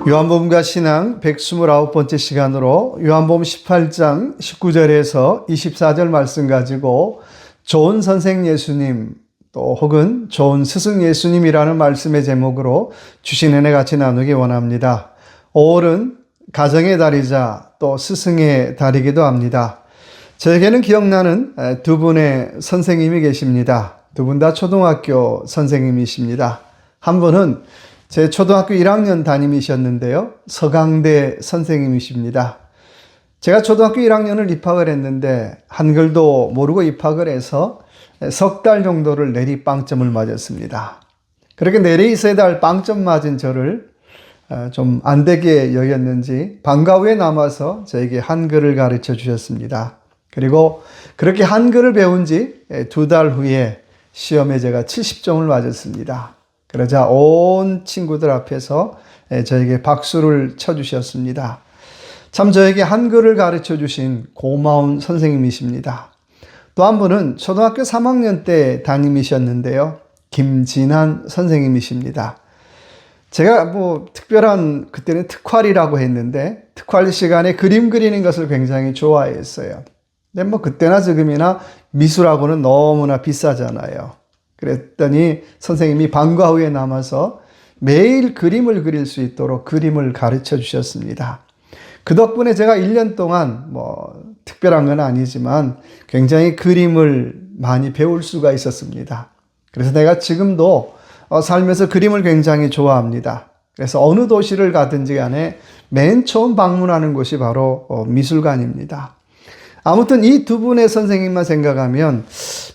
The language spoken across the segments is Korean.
요한복음과 신앙 129번째 시간으로 요한복음 18장 19절에서 24절 말씀 가지고 좋은 선생 예수님 또 혹은 좋은 스승 예수님이라는 말씀의 제목으로 주신 은혜 같이 나누기 원합니다. 5월은 가정의 달이자 또 스승의 달이기도 합니다. 저에게는 기억나는 두 분의 선생님이 계십니다. 두 분 다 초등학교 선생님이십니다. 한 분은 제 초등학교 1학년 담임이셨는데요. 서강대 선생님이십니다. 제가 초등학교 1학년을 입학을 했는데 한글도 모르고 입학을 해서 석 달 정도를 내리 빵점을 맞았습니다. 그렇게 내리 세 달 빵점 맞은 저를 좀 안 되게 여겼는지 방과 후에 남아서 저에게 한글을 가르쳐 주셨습니다. 그리고 그렇게 한글을 배운 지 두 달 후에 시험에 제가 70점을 맞았습니다. 그러자 온 친구들 앞에서 저에게 박수를 쳐주셨습니다. 참 저에게 한글을 가르쳐 주신 고마운 선생님이십니다. 또 한 분은 초등학교 3학년 때 담임이셨는데요. 김진한 선생님이십니다. 제가 특별한 그때는 특활이라고 했는데 특활 시간에 그림 그리는 것을 굉장히 좋아했어요. 근데 그때나 지금이나 미술학원은 너무나 비싸잖아요. 그랬더니 선생님이 방과 후에 남아서 매일 그림을 그릴 수 있도록 그림을 가르쳐 주셨습니다. 그 덕분에 제가 1년 동안 특별한 건 아니지만 굉장히 그림을 많이 배울 수가 있었습니다. 그래서 내가 지금도 살면서 그림을 굉장히 좋아합니다. 그래서 어느 도시를 가든지 간에 맨 처음 방문하는 곳이 바로 미술관입니다. 아무튼 이 두 분의 선생님만 생각하면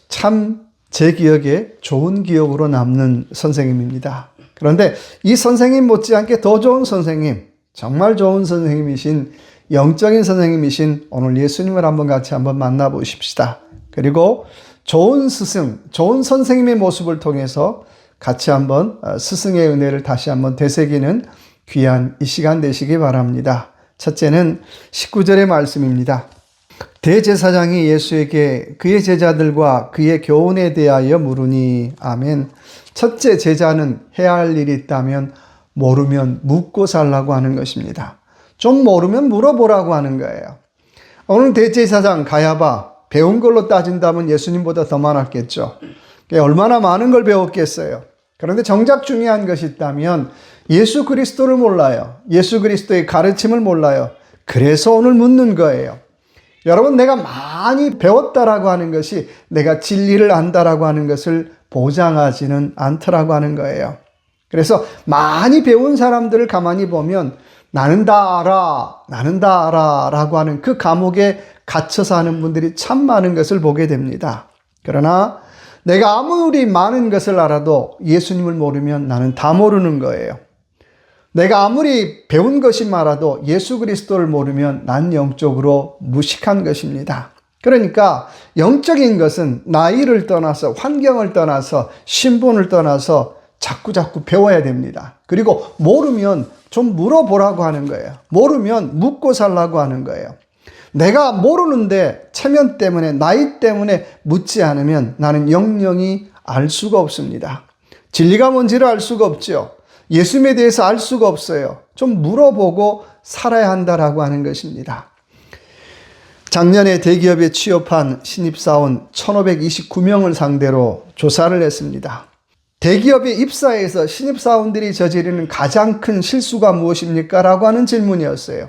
참 제 기억에 좋은 기억으로 남는 선생님입니다. 그런데 이 선생님 못지않게 더 좋은 선생님, 정말 좋은 선생님이신 영적인 선생님이신 오늘 예수님을 같이 한번 만나보십시다. 그리고 좋은 스승, 좋은 선생님의 모습을 통해서 같이 한번 스승의 은혜를 다시 한번 되새기는 귀한 이 시간 되시기 바랍니다. 첫째는 19절의 말씀입니다. 대제사장이 예수에게 그의 제자들과 그의 교훈에 대하여 물으니 아멘. 첫째 제자는 해야 할 일이 있다면 모르면 묻고 살라고 하는 것입니다. 좀 모르면 물어보라고 하는 거예요. 오늘 대제사장 가야바 배운 걸로 따진다면 예수님보다 더 많았겠죠. 얼마나 많은 걸 배웠겠어요. 그런데 정작 중요한 것이 있다면 예수 그리스도를 몰라요. 예수 그리스도의 가르침을 몰라요. 그래서 오늘 묻는 거예요. 여러분, 내가 많이 배웠다라고 하는 것이 내가 진리를 안다라고 하는 것을 보장하지는 않더라고 하는 거예요. 그래서 많이 배운 사람들을 가만히 보면 나는 다 알아, 나는 다 알아 라고 하는 그 감옥에 갇혀 사는 분들이 참 많은 것을 보게 됩니다. 그러나 내가 아무리 많은 것을 알아도 예수님을 모르면 나는 다 모르는 거예요. 내가 아무리 배운 것이 많아도 예수 그리스도를 모르면 난 영적으로 무식한 것입니다. 그러니까 영적인 것은 나이를 떠나서 환경을 떠나서 신분을 떠나서 자꾸 배워야 됩니다. 그리고 모르면 좀 물어보라고 하는 거예요. 모르면 묻고 살라고 하는 거예요. 내가 모르는데 체면 때문에 나이 때문에 묻지 않으면 나는 영영이 알 수가 없습니다. 진리가 뭔지를 알 수가 없죠. 예수님에 대해서 알 수가 없어요. 좀 물어보고 살아야 한다라고 하는 것입니다. 작년에 대기업에 취업한 신입사원 1529명을 상대로 조사를 했습니다. 대기업에 입사해서 신입사원들이 저지르는 가장 큰 실수가 무엇입니까? 라고 하는 질문이었어요.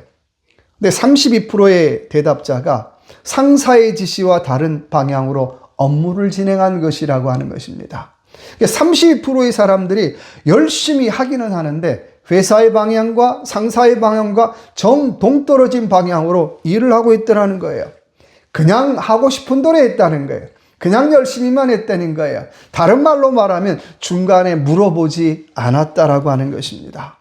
근데 32%의 대답자가 상사의 지시와 다른 방향으로 업무를 진행한 것이라고 하는 것입니다. 32%의 사람들이 열심히 하기는 하는데 회사의 방향과 상사의 방향과 정동떨어진 방향으로 일을 하고 있더라는 거예요. 그냥 하고 싶은 대로 했다는 거예요. 그냥 열심히만 했다는 거예요. 다른 말로 말하면 중간에 물어보지 않았다라고 하는 것입니다.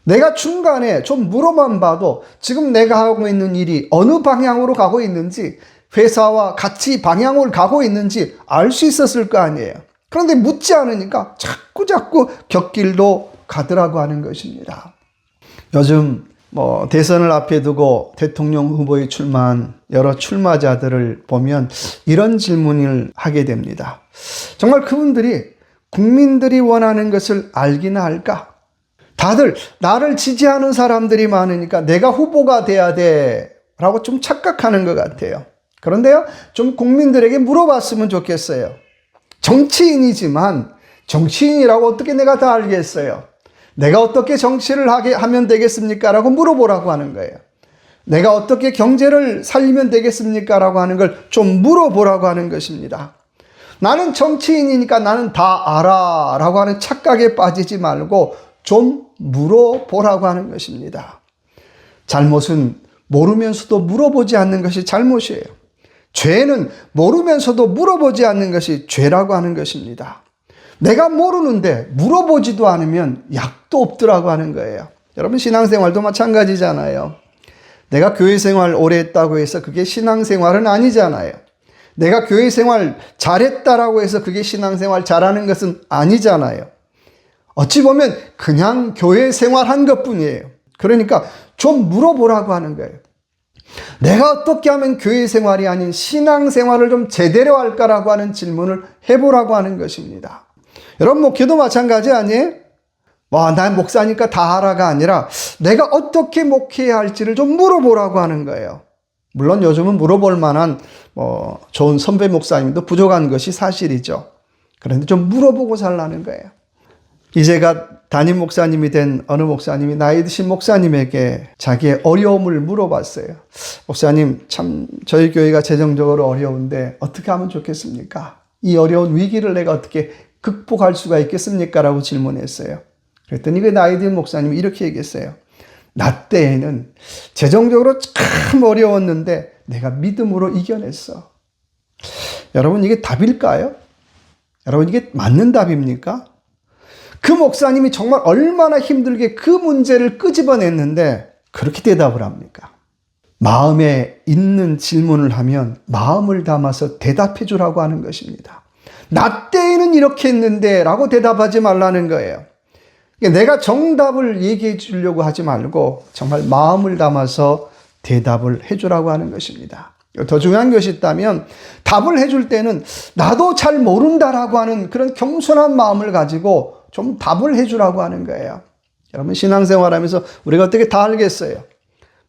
내가 중간에 좀 물어만 봐도 지금 내가 하고 있는 일이 어느 방향으로 가고 있는지 회사와 같이 방향을 가고 있는지 알 수 있었을 거 아니에요. 그런데 묻지 않으니까 자꾸 곁길로 가더라고 하는 것입니다. 요즘 대선을 앞에 두고 대통령 후보에 출마한 여러 출마자들을 보면 이런 질문을 하게 됩니다. 정말 그분들이 국민들이 원하는 것을 알기나 할까? 다들 나를 지지하는 사람들이 많으니까 내가 후보가 돼야 돼 라고 좀 착각하는 것 같아요. 그런데요, 좀 국민들에게 물어봤으면 좋겠어요. 정치인이지만 정치인이라고 어떻게 내가 다 알겠어요? 내가 어떻게 정치를 하면 되겠습니까? 라고 물어보라고 하는 거예요. 내가 어떻게 경제를 살리면 되겠습니까? 라고 하는 걸 좀 물어보라고 하는 것입니다. 나는 정치인이니까 나는 다 알아 라고 하는 착각에 빠지지 말고 좀 물어보라고 하는 것입니다. 잘못은 모르면서도 물어보지 않는 것이 잘못이에요. 죄는 모르면서도 물어보지 않는 것이 죄라고 하는 것입니다. 내가 모르는데 물어보지도 않으면 약도 없더라고 하는 거예요. 여러분, 신앙생활도 마찬가지잖아요. 내가 교회생활 오래 했다고 해서 그게 신앙생활은 아니잖아요. 내가 교회생활 잘했다라고 해서 그게 신앙생활 잘하는 것은 아니잖아요. 어찌 보면 그냥 교회생활한 것뿐이에요. 그러니까 좀 물어보라고 하는 거예요. 내가 어떻게 하면 교회생활이 아닌 신앙생활을 좀 제대로 할까라고 하는 질문을 해보라고 하는 것입니다. 여러분, 목회도 마찬가지 아니에요? 난 목사니까 다 알아가 아니라 내가 어떻게 목회해야 할지를 좀 물어보라고 하는 거예요. 물론 요즘은 물어볼 만한 좋은 선배 목사님도 부족한 것이 사실이죠. 그런데 좀 물어보고 살라는 거예요. 이제가 담임 목사님이 된 어느 목사님이 나이 드신 목사님에게 자기의 어려움을 물어봤어요. 목사님, 참 저희 교회가 재정적으로 어려운데 어떻게 하면 좋겠습니까? 이 어려운 위기를 내가 어떻게 극복할 수가 있겠습니까? 라고 질문했어요. 그랬더니 그 나이 든 목사님이 이렇게 얘기했어요. 나 때에는 재정적으로 참 어려웠는데 내가 믿음으로 이겨냈어. 여러분, 이게 답일까요? 여러분, 이게 맞는 답입니까? 그 목사님이 정말 얼마나 힘들게 그 문제를 끄집어냈는데 그렇게 대답을 합니까? 마음에 있는 질문을 하면 마음을 담아서 대답해 주라고 하는 것입니다. 나 때에는 이렇게 했는데 라고 대답하지 말라는 거예요. 내가 정답을 얘기해 주려고 하지 말고 정말 마음을 담아서 대답을 해 주라고 하는 것입니다. 더 중요한 것이 있다면 답을 해줄 때는 나도 잘 모른다라고 하는 그런 겸손한 마음을 가지고 좀 답을 해주라고 하는 거예요. 여러분, 신앙생활하면서 우리가 어떻게 다 알겠어요?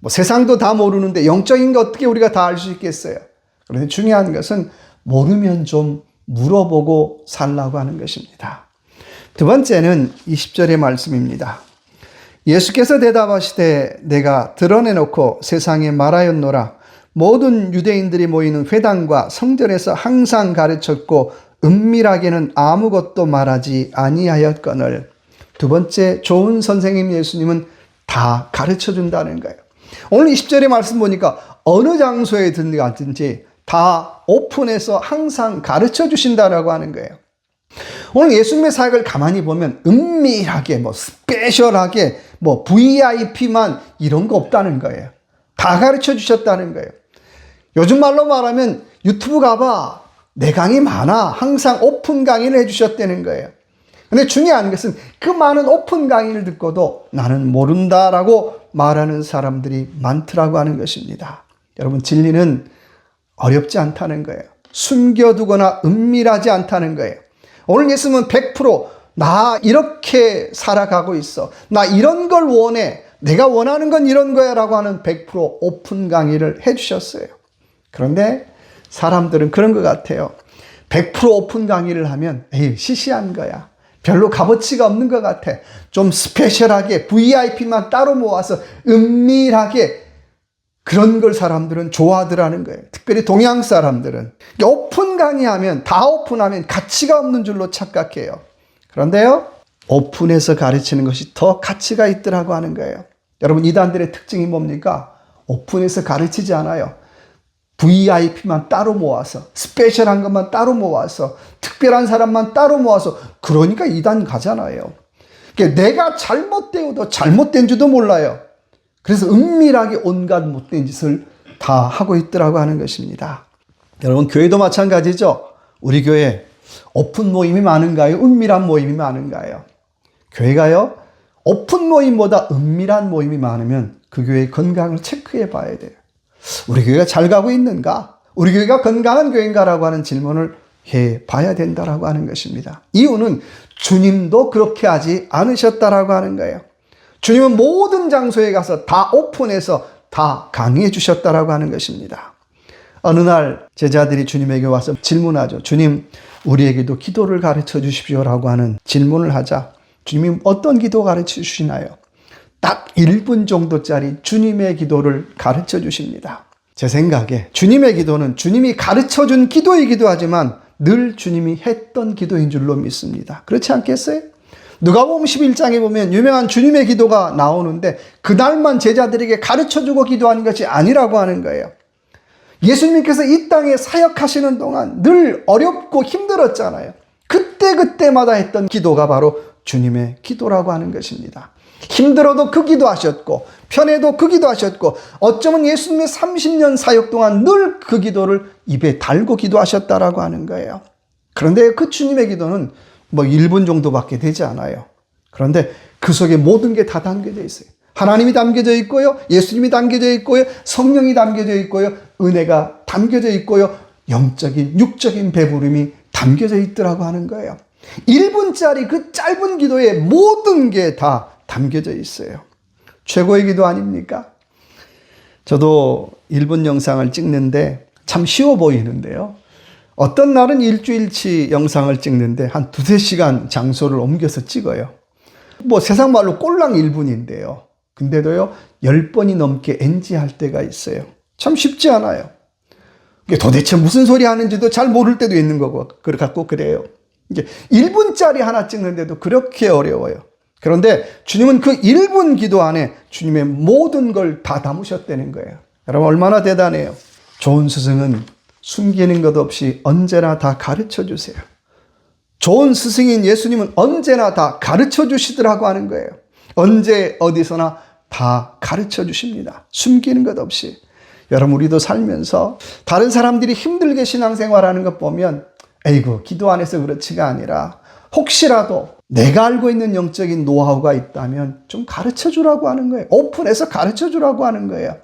세상도 다 모르는데 영적인 거 어떻게 우리가 다 알 수 있겠어요? 그런데 중요한 것은 모르면 좀 물어보고 살라고 하는 것입니다. 두 번째는 20절의 말씀입니다. 예수께서 대답하시되 내가 드러내놓고 세상에 말하였노라. 모든 유대인들이 모이는 회당과 성전에서 항상 가르쳤고 은밀하게는 아무것도 말하지 아니하였거늘. 두 번째, 좋은 선생님 예수님은 다 가르쳐 준다는 거예요. 오늘 20절의 말씀 보니까 어느 장소에 가든지 다 오픈해서 항상 가르쳐 주신다라고 하는 거예요. 오늘 예수님의 사역을 가만히 보면 은밀하게, 스페셜하게, VIP만 이런 거 없다는 거예요. 다 가르쳐 주셨다는 거예요. 요즘 말로 말하면 유튜브 가봐. 내 강의 많아. 항상 오픈 강의를 해주셨다는 거예요. 근데 중요한 것은 그 많은 오픈 강의를 듣고도 나는 모른다라고 말하는 사람들이 많더라고 하는 것입니다. 여러분, 진리는 어렵지 않다는 거예요. 숨겨두거나 은밀하지 않다는 거예요. 오늘 예수님은 100% 이렇게 살아가고 있어. 나 이런 걸 원해. 내가 원하는 건 이런 거야 라고 하는 100% 오픈 강의를 해주셨어요. 그런데 사람들은 그런 것 같아요. 100% 오픈 강의를 하면 시시한 거야. 별로 값어치가 없는 것 같아. 좀 스페셜하게 VIP만 따로 모아서 은밀하게 그런 걸 사람들은 좋아하더라는 거예요. 특별히 동양 사람들은. 오픈 강의하면, 다 오픈하면 가치가 없는 줄로 착각해요. 그런데요, 오픈해서 가르치는 것이 더 가치가 있더라고 하는 거예요. 여러분, 이단들의 특징이 뭡니까? 오픈해서 가르치지 않아요. VIP만 따로 모아서, 스페셜한 것만 따로 모아서, 특별한 사람만 따로 모아서, 그러니까 이단 가잖아요. 그러니까 내가 잘못되어도 잘못된 줄도 몰라요. 그래서 은밀하게 온갖 못된 짓을 다 하고 있더라고 하는 것입니다. 여러분, 교회도 마찬가지죠. 우리 교회 오픈 모임이 많은가요? 은밀한 모임이 많은가요? 교회가요, 오픈 모임보다 은밀한 모임이 많으면 그 교회의 건강을 체크해 봐야 돼요. 우리 교회가 잘 가고 있는가? 우리 교회가 건강한 교회인가라고 하는 질문을 해 봐야 된다라고 하는 것입니다. 이유는 주님도 그렇게 하지 않으셨다라고 하는 거예요. 주님은 모든 장소에 가서 다 오픈해서 다 강의해 주셨다라고 하는 것입니다. 어느 날 제자들이 주님에게 와서 질문하죠. 주님, 우리에게도 기도를 가르쳐 주십시오라고 하는 질문을 하자 주님이 어떤 기도 가르쳐 주시나요? 딱 1분 정도짜리 주님의 기도를 가르쳐 주십니다. 제 생각에 주님의 기도는 주님이 가르쳐 준 기도이기도 하지만 늘 주님이 했던 기도인 줄로 믿습니다. 그렇지 않겠어요? 누가복음 11장에 보면 유명한 주님의 기도가 나오는데 그날만 제자들에게 가르쳐주고 기도하는 것이 아니라고 하는 거예요. 예수님께서 이 땅에 사역하시는 동안 늘 어렵고 힘들었잖아요. 그때마다 했던 기도가 바로 주님의 기도라고 하는 것입니다. 힘들어도 그 기도하셨고 편해도 그 기도하셨고 어쩌면 예수님의 30년 사역 동안 늘 그 기도를 입에 달고 기도하셨다라고 하는 거예요. 그런데 그 주님의 기도는 1분 정도밖에 되지 않아요. 그런데 그 속에 모든 게 다 담겨져 있어요. 하나님이 담겨져 있고요. 예수님이 담겨져 있고요. 성령이 담겨져 있고요. 은혜가 담겨져 있고요. 영적인, 육적인 배부름이 담겨져 있더라고 하는 거예요. 1분짜리 그 짧은 기도에 모든 게 다 담겨져 있어요. 최고의 기도 아닙니까? 저도 1분 영상을 찍는데 참 쉬워 보이는데요. 어떤 날은 일주일치 영상을 찍는데 한 2-3시간 장소를 옮겨서 찍어요. 세상 말로 꼴랑 1분인데요. 근데도요, 10번이 넘게 NG할 때가 있어요. 참 쉽지 않아요. 도대체 무슨 소리 하는지도 잘 모를 때도 있는 거고, 갖고 그래요. 이게 1분짜리 하나 찍는데도 그렇게 어려워요. 그런데 주님은 그 1분 기도 안에 주님의 모든 걸 다 담으셨다는 거예요. 여러분, 얼마나 대단해요. 좋은 스승은 숨기는 것 없이 언제나 다 가르쳐 주세요. 좋은 스승인 예수님은 언제나 다 가르쳐 주시더라고 하는 거예요. 언제 어디서나 다 가르쳐 주십니다. 숨기는 것 없이. 여러분, 우리도 살면서 다른 사람들이 힘들게 신앙생활하는 것 보면 에이구, 기도 안 해서 그렇지가 아니라 혹시라도 내가 알고 있는 영적인 노하우가 있다면 좀 가르쳐 주라고 하는 거예요. 오픈해서 가르쳐 주라고 하는 거예요.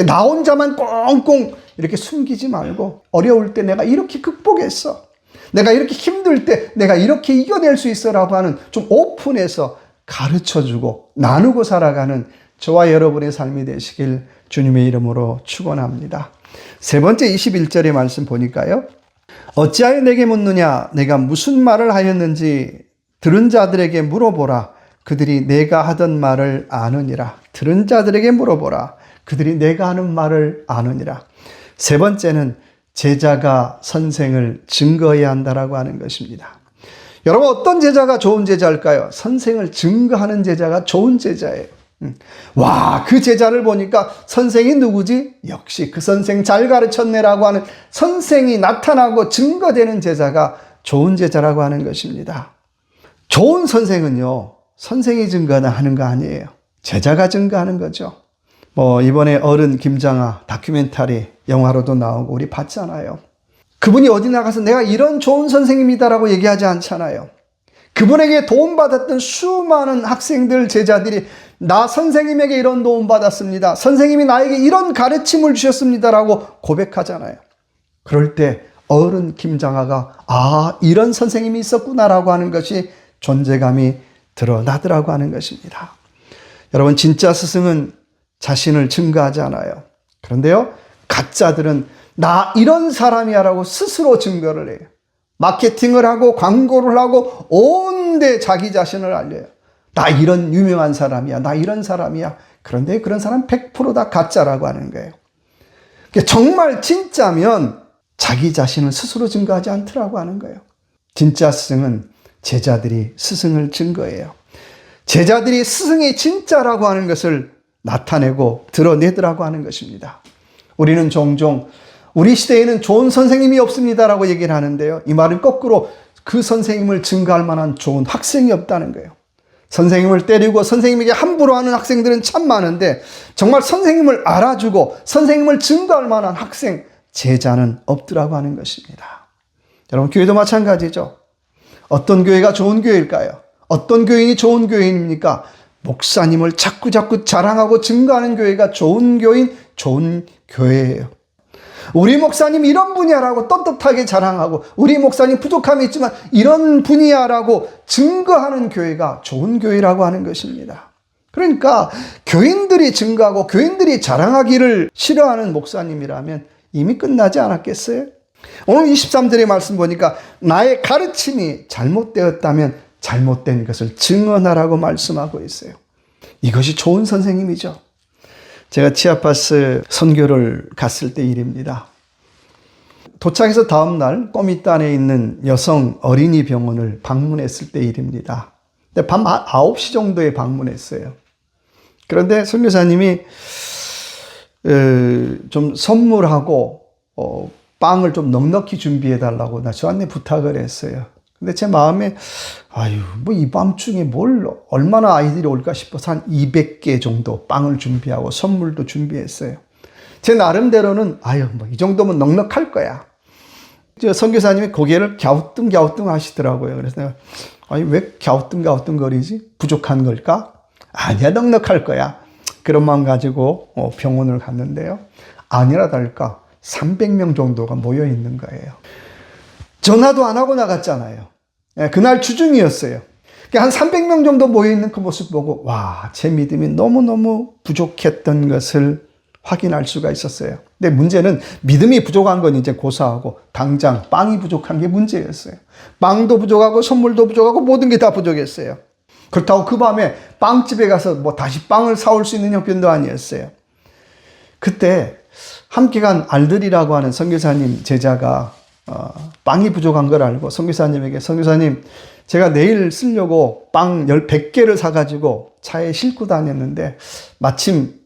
나 혼자만 꽁꽁 이렇게 숨기지 말고 어려울 때 내가 이렇게 극복했어. 내가 이렇게 힘들 때 내가 이렇게 이겨낼 수 있어라고 하는 좀 오픈해서 가르쳐주고 나누고 살아가는 저와 여러분의 삶이 되시길 주님의 이름으로 축원합니다. 세 번째 21절의 말씀 보니까요. 어찌하여 내게 묻느냐? 내가 무슨 말을 하였는지 들은 자들에게 물어보라. 그들이 내가 하던 말을 아느니라. 들은 자들에게 물어보라. 그들이 내가 하는 말을 아느니라. 세 번째는 제자가 선생을 증거해야 한다라고 하는 것입니다. 여러분, 어떤 제자가 좋은 제자일까요? 선생을 증거하는 제자가 좋은 제자예요. 와, 그 제자를 보니까 선생이 누구지? 역시 그 선생 잘 가르쳤네라고 하는 선생이 나타나고 증거되는 제자가 좋은 제자라고 하는 것입니다. 좋은 선생은요, 선생이 증거하는 거 아니에요. 제자가 증거하는 거죠. 이번에 어른 김장하 다큐멘터리 영화로도 나오고 우리 봤잖아요. 그분이 어디 나가서 내가 이런 좋은 선생님이다라고 얘기하지 않잖아요. 그분에게 도움받았던 수많은 학생들, 제자들이 나 선생님에게 이런 도움 받았습니다. 선생님이 나에게 이런 가르침을 주셨습니다라고 고백하잖아요. 그럴 때 어른 김장하가 이런 선생님이 있었구나라고 하는 것이 존재감이 드러나더라고 하는 것입니다. 여러분, 진짜 스승은 자신을 증거하지 않아요. 그런데요, 가짜들은 나 이런 사람이야라고 스스로 증거를 해요. 마케팅을 하고 광고를 하고 온데 자기 자신을 알려요. 나 이런 유명한 사람이야. 나 이런 사람이야. 그런데 그런 사람 100% 다 가짜라고 하는 거예요. 정말 진짜면 자기 자신을 스스로 증거하지 않더라고 하는 거예요. 진짜 스승은 제자들이 스승을 증거해요. 제자들이 스승이 진짜라고 하는 것을 나타내고 드러내더라고 하는 것입니다. 우리는 종종 우리 시대에는 좋은 선생님이 없습니다라고 얘기를 하는데요. 이 말은 거꾸로 그 선생님을 증거할 만한 좋은 학생이 없다는 거예요. 선생님을 때리고 선생님에게 함부로 하는 학생들은 참 많은데 정말 선생님을 알아주고 선생님을 증거할 만한 학생, 제자는 없더라고 하는 것입니다. 여러분, 교회도 마찬가지죠. 어떤 교회가 좋은 교회일까요? 어떤 교인이 좋은 교인입니까? 목사님을 자꾸 자랑하고 증거하는 교회가 좋은 교인, 좋은 교회예요. 우리 목사님 이런 분이야라고 떳떳하게 자랑하고 우리 목사님 부족함이 있지만 이런 분이야라고 증거하는 교회가 좋은 교회라고 하는 것입니다. 그러니까 교인들이 증거하고 교인들이 자랑하기를 싫어하는 목사님이라면 이미 끝나지 않았겠어요? 오늘 23절의 말씀 보니까 나의 가르침이 잘못되었다면 잘못된 것을 증언하라고 말씀하고 있어요. 이것이 좋은 선생님이죠. 제가 치아파스 선교를 갔을 때 일입니다. 도착해서 다음날 꼬미단에 있는 여성 어린이 병원을 방문했을 때 일입니다. 근데 밤 9시 정도에 방문했어요. 그런데 선교사님이 좀 선물하고 빵을 좀 넉넉히 준비해달라고 저한테 부탁을 했어요. 근데 제 마음에 뭐 이 밤중에 얼마나 아이들이 올까 싶어서 한 200개 정도 빵을 준비하고 선물도 준비했어요. 제 나름대로는 뭐 이 정도면 넉넉할 거야. 선교사님이 고개를 갸우뚱갸우뚱 하시더라고요. 그래서 내가 왜 갸우뚱갸우뚱 거리지? 부족한 걸까? 아니야, 넉넉할 거야. 그런 마음 가지고 병원을 갔는데요. 아니라 다를까 300명 정도가 모여 있는 거예요. 전화도 안 하고 나갔잖아요. 그날 주중이었어요. 한 300명 정도 모여 있는 그 모습 보고 제 믿음이 너무너무 부족했던 것을 확인할 수가 있었어요. 근데 문제는 믿음이 부족한 건 이제 고사하고 당장 빵이 부족한 게 문제였어요. 빵도 부족하고 선물도 부족하고 모든 게 다 부족했어요. 그렇다고 그 밤에 빵집에 가서 다시 빵을 사올 수 있는 형편도 아니었어요. 그때 함께 간 알들이라고 하는 선교사님 제자가 빵이 부족한 걸 알고 선교사님에게 선교사님 제가 내일 쓰려고 빵 100개를 사가지고 차에 싣고 다녔는데 마침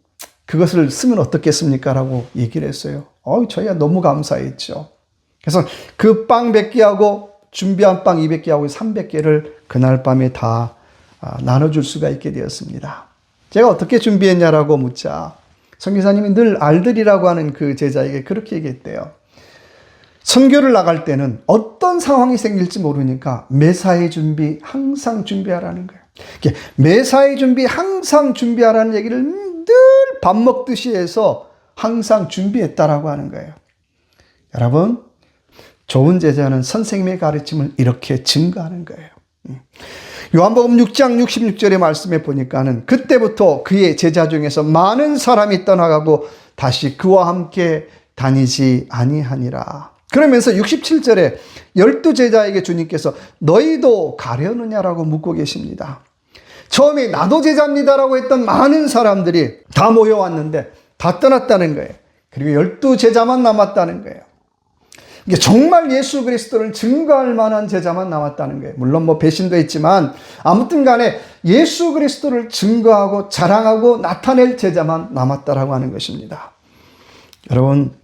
그것을 쓰면 어떻겠습니까? 라고 얘기를 했어요. 저희가 너무 감사했죠. 그래서 그 빵 100개하고 준비한 빵 200개하고 300개를 그날 밤에 다 나눠줄 수가 있게 되었습니다. 제가 어떻게 준비했냐라고 묻자 선교사님이 늘 알들이라고 하는 그 제자에게 그렇게 얘기했대요. 선교를 나갈 때는 어떤 상황이 생길지 모르니까 매사의 준비 항상 준비하라는 거예요. 매사의 준비 항상 준비하라는 얘기를 늘 밥 먹듯이 해서 항상 준비했다라고 하는 거예요. 여러분, 좋은 제자는 선생님의 가르침을 이렇게 증거하는 거예요. 요한복음 6장 66절의 말씀에 보니까는 그때부터 그의 제자 중에서 많은 사람이 떠나가고 다시 그와 함께 다니지 아니하니라. 그러면서 67절에 12제자에게 주님께서 너희도 가려느냐라고 묻고 계십니다. 처음에 나도 제자입니다라고 했던 많은 사람들이 다 모여왔는데 다 떠났다는 거예요. 그리고 12제자만 남았다는 거예요. 이게 정말 예수 그리스도를 증거할 만한 제자만 남았다는 거예요. 물론 배신도 했지만 아무튼 간에 예수 그리스도를 증거하고 자랑하고 나타낼 제자만 남았다라고 하는 것입니다. 여러분,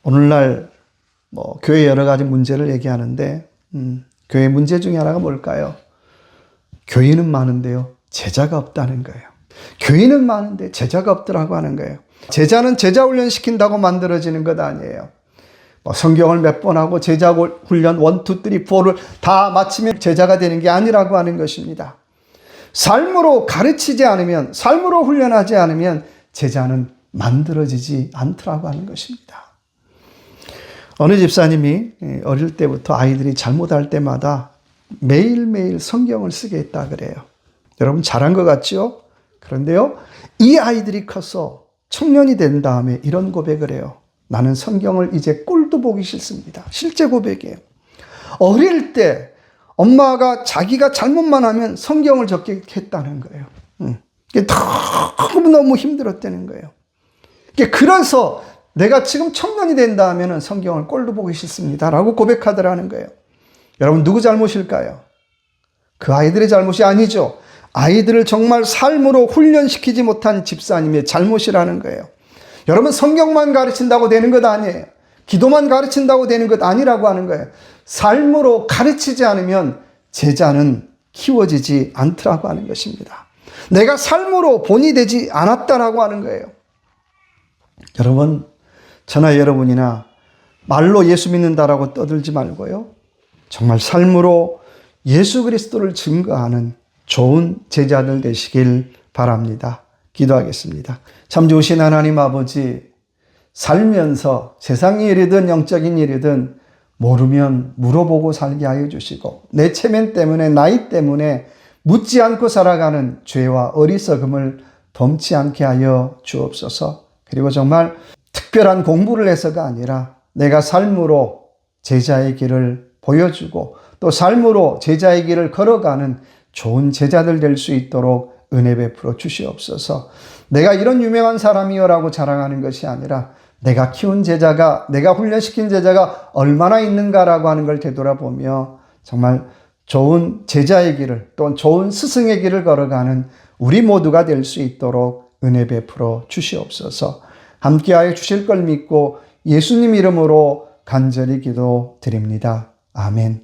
오늘날 교회 여러 가지 문제를 얘기하는데 교회 문제 중에 하나가 뭘까요? 교인은 많은데요, 제자가 없다는 거예요. 교인은 많은데 제자가 없더라고 하는 거예요. 제자는 제자 훈련 시킨다고 만들어지는 것 아니에요. 성경을 몇 번 하고 제자 훈련 1, 2, 3, 4를 다 마치면 제자가 되는 게 아니라고 하는 것입니다. 삶으로 가르치지 않으면, 삶으로 훈련하지 않으면 제자는 만들어지지 않더라고 하는 것입니다. 어느 집사님이 어릴 때부터 아이들이 잘못할 때마다 매일매일 성경을 쓰게 했다 그래요. 여러분 잘한 것 같죠? 그런데요, 이 아이들이 커서 청년이 된 다음에 이런 고백을 해요. 나는 성경을 이제 꼴도 보기 싫습니다. 실제 고백이에요. 어릴 때 엄마가 자기가 잘못만 하면 성경을 적게 했다는 거예요. 그게 너무 힘들었다는 거예요. 그래서 내가 지금 청년이 된다 하면 성경을 꼴도 보기 싫습니다 라고 고백하더라는 거예요. 여러분 누구 잘못일까요? 그 아이들의 잘못이 아니죠. 아이들을 정말 삶으로 훈련시키지 못한 집사님의 잘못이라는 거예요. 여러분 성경만 가르친다고 되는 것 아니에요. 기도만 가르친다고 되는 것 아니라고 하는 거예요. 삶으로 가르치지 않으면 제자는 키워지지 않더라고 하는 것입니다. 내가 삶으로 본이 되지 않았다라고 하는 거예요. 여러분, 저나 여러분이나 말로 예수 믿는다라고 떠들지 말고요, 정말 삶으로 예수 그리스도를 증거하는 좋은 제자들 되시길 바랍니다. 기도하겠습니다. 참 좋으신 하나님 아버지, 살면서 세상의 일이든 영적인 일이든 모르면 물어보고 살게 하여 주시고 내 체면 때문에 나이 때문에 묻지 않고 살아가는 죄와 어리석음을 덤치 않게 하여 주옵소서. 그리고 정말 특별한 공부를 해서가 아니라 내가 삶으로 제자의 길을 보여주고 또 삶으로 제자의 길을 걸어가는 좋은 제자들 될 수 있도록 은혜 베풀어 주시옵소서. 내가 이런 유명한 사람이여라고 자랑하는 것이 아니라 내가 키운 제자가, 내가 훈련시킨 제자가 얼마나 있는가라고 하는 걸 되돌아보며 정말 좋은 제자의 길을, 또 좋은 스승의 길을 걸어가는 우리 모두가 될 수 있도록 은혜 베풀어 주시옵소서. 함께하여 주실 걸 믿고 예수님 이름으로 간절히 기도드립니다. 아멘.